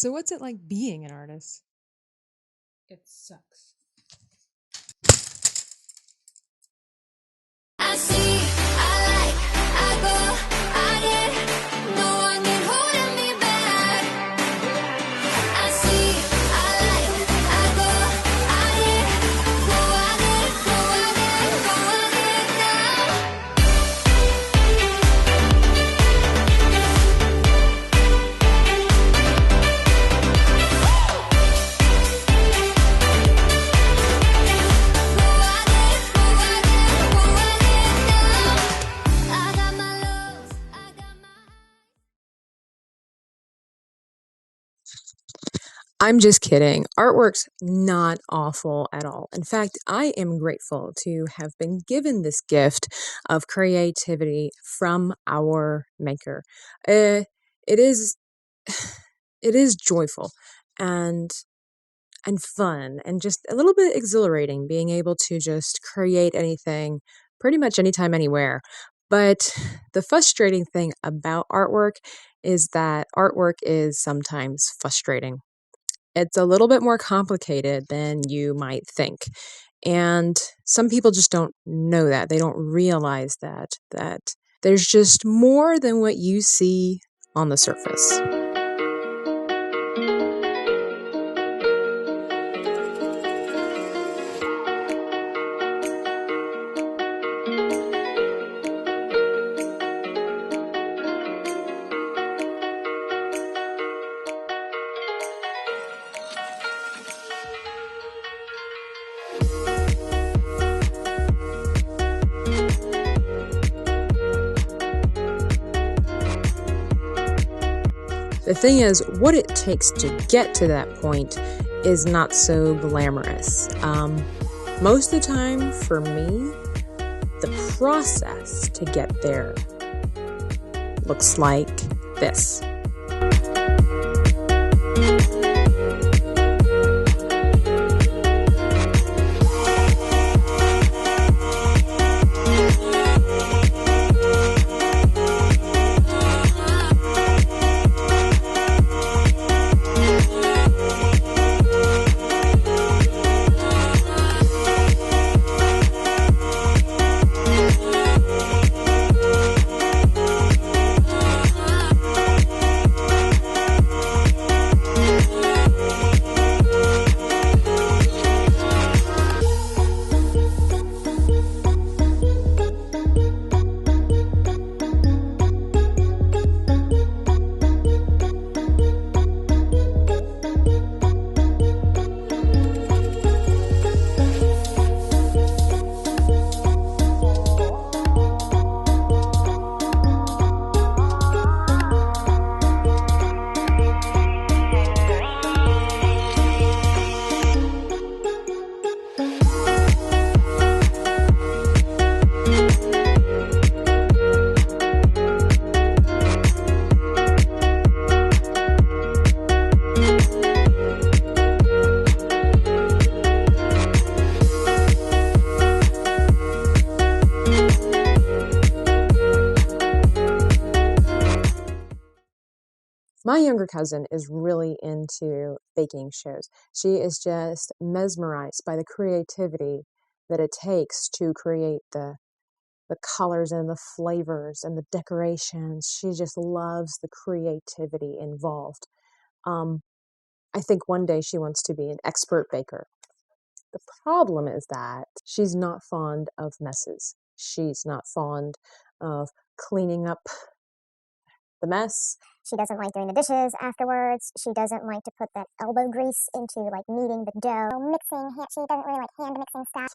So what's it like being an artist? It sucks. I see, I like, I go, I get, no one can hold me back. I see, I like, I go, I get, go, I get, go, I get, go, I I'm just kidding. Artwork's not awful at all. In fact, I am grateful to have been given this gift of creativity from our maker. It is it is joyful and fun and just a little bit exhilarating being able to just create anything pretty much anytime anywhere. But the frustrating thing about artwork is that artwork is sometimes frustrating. It's a little bit more complicated than you might think. And some people just don't know that. They don't realize that there's just more than what you see on the surface. The thing is, what it takes to get to that point is not so glamorous. Most of the time, for me, the process to get there looks like this. My younger cousin is really into baking shows. She is just mesmerized by the creativity that it takes to create the colors and the flavors and the decorations. She just loves the creativity involved. I think one day she wants to be an expert baker. The problem is that she's not fond of messes. She's not fond of cleaning up the mess. She doesn't like doing the dishes afterwards. She doesn't like to put that elbow grease into like kneading the dough. She doesn't really like hand mixing stuff.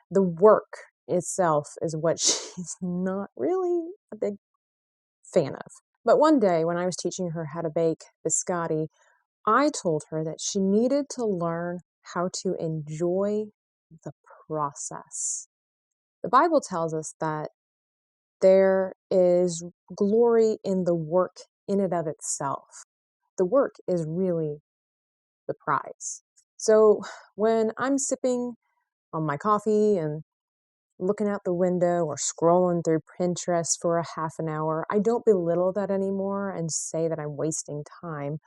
The work itself is what she's not really a big fan of. But one day when I was teaching her how to bake biscotti, I told her that she needed to learn how to enjoy the process. The Bible tells us that there is glory in the work in and of itself. The work is really the prize. So when I'm sipping on my coffee and looking out the window or scrolling through Pinterest for a half an hour, I don't belittle that anymore and say that I'm wasting time.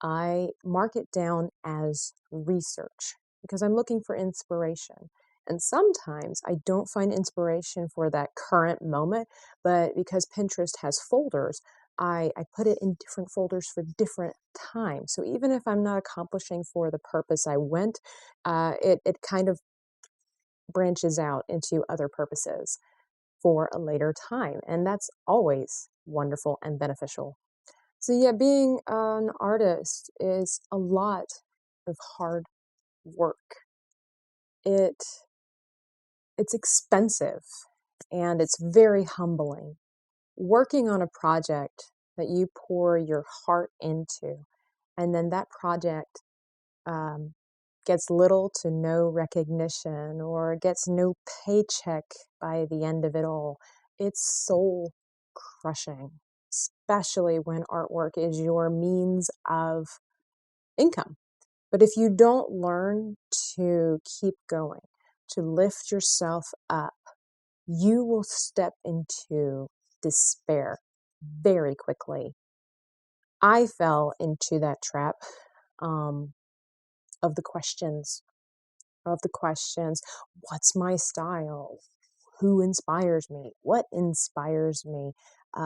I mark it down as research because I'm looking for inspiration. And sometimes I don't find inspiration for that current moment, but because Pinterest has folders, I put it in different folders for different times. So even if I'm not accomplishing for the purpose I went, it kind of branches out into other purposes for a later time. And that's always wonderful and beneficial. So yeah, being an artist is a lot of hard work. It's expensive and it's very humbling. Working on a project that you pour your heart into, and then that project gets little to no recognition or gets no paycheck by the end of it all. It's soul crushing, especially when artwork is your means of income. But if you don't learn to keep going, to lift yourself up, you will step into despair very quickly. I fell into that trap of the questions. What's my style? Who inspires me? What inspires me?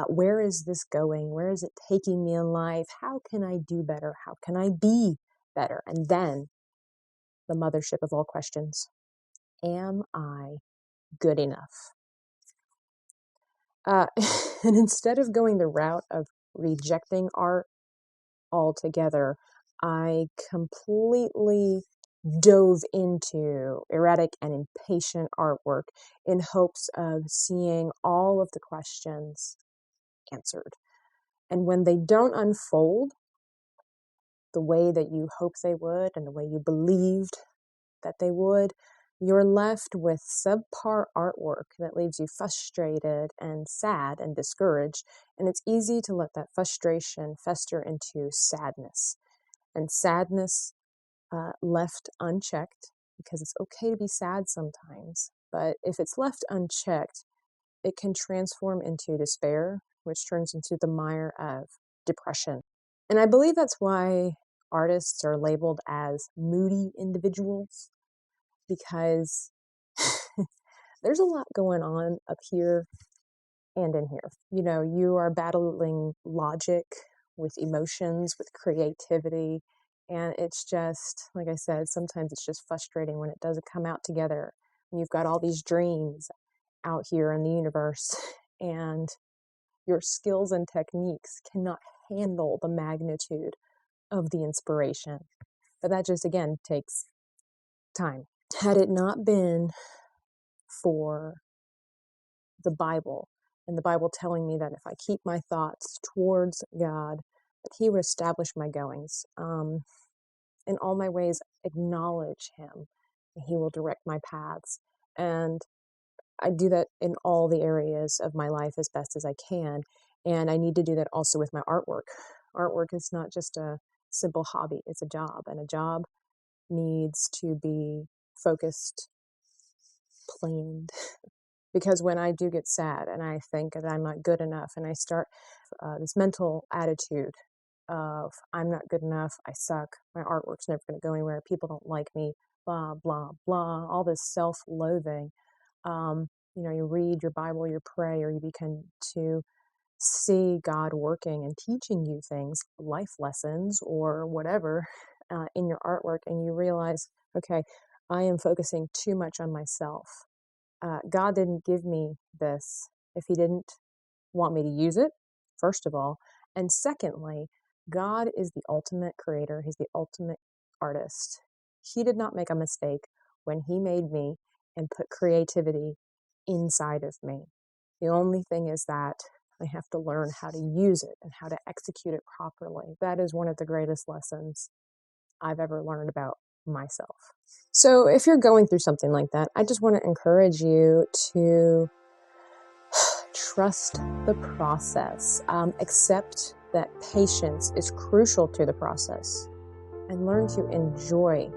Where is this going? Where is it taking me in life? How can I do better? How can I be better? And then the mothership of all questions. Am I good enough? And instead of going the route of rejecting art altogether, I completely dove into erratic and impatient artwork in hopes of seeing all of the questions answered. And when they don't unfold the way that you hoped they would and the way you believed that they would, you're left with subpar artwork that leaves you frustrated and sad and discouraged. And it's easy to let that frustration fester into sadness. And sadness left unchecked, because it's okay to be sad sometimes, but if it's left unchecked, it can transform into despair, which turns into the mire of depression. And I believe that's why artists are labeled as moody individuals, because there's a lot going on up here and in here. You know, you are battling logic with emotions, with creativity. And it's just, like I said, sometimes it's just frustrating when it doesn't come out together. And you've got all these dreams out here in the universe, and your skills and techniques cannot handle the magnitude of the inspiration. But that just, again, takes time. Had it not been for the Bible, and the Bible telling me that if I keep my thoughts towards God, that He would establish my goings. In all my ways, acknowledge Him, and He will direct my paths. And I do that in all the areas of my life as best as I can. And I need to do that also with my artwork. Artwork is not just a simple hobby, it's a job. And a job needs to be focused, planned. Because when I do get sad and I think that I'm not good enough, and I start this mental attitude of I'm not good enough, I suck, my artwork's never going to go anywhere, people don't like me, blah, blah, blah, all this self-loathing. You know, you read your Bible, you pray, or you begin to see God working and teaching you things, life lessons or whatever, in your artwork, and you realize, okay, I am focusing too much on myself. God didn't give me this if He didn't want me to use it, first of all. And secondly, God is the ultimate creator. He's the ultimate artist. He did not make a mistake when He made me and put creativity inside of me. The only thing is that I have to learn how to use it and how to execute it properly. That is one of the greatest lessons I've ever learned about myself. So if you're going through something like that, I just want to encourage you to trust the process. Accept that patience is crucial to the process, and learn to enjoy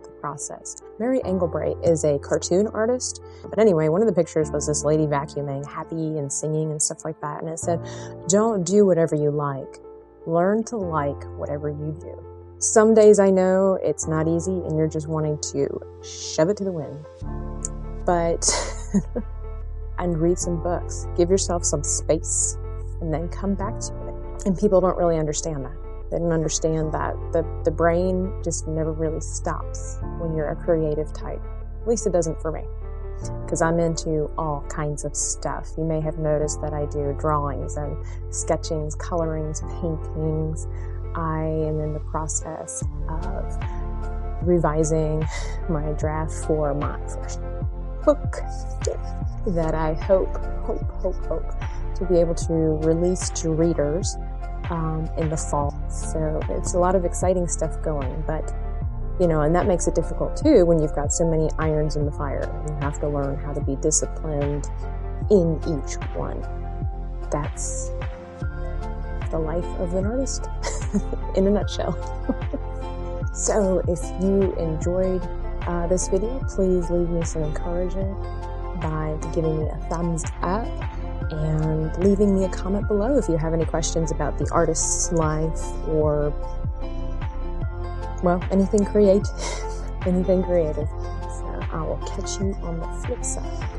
the process. Mary Engelbreit is a cartoon artist. But anyway, one of the pictures was this lady vacuuming, happy and singing and stuff like that. And it said, don't do whatever you like. Learn to like whatever you do. Some days I know it's not easy and you're just wanting to shove it to the wind. But, and read some books. Give yourself some space and then come back to it. And people don't really understand that. They don't understand that the brain just never really stops when you're a creative type. At least it doesn't for me, because I'm into all kinds of stuff. You may have noticed that I do drawings and sketchings, colorings, paintings. I am in the process of revising my draft for my first book that I hope to be able to release to readers in the fall. So it's a lot of exciting stuff going, but and that makes it difficult too when you've got so many irons in the fire. You have to learn how to be disciplined in each one. That's the life of an artist in a nutshell. So if you enjoyed this video, please leave me some encouragement by giving me a thumbs up and leaving me a comment below if you have any questions about the artist's life or, well, anything creative. So I will catch you on the flip side.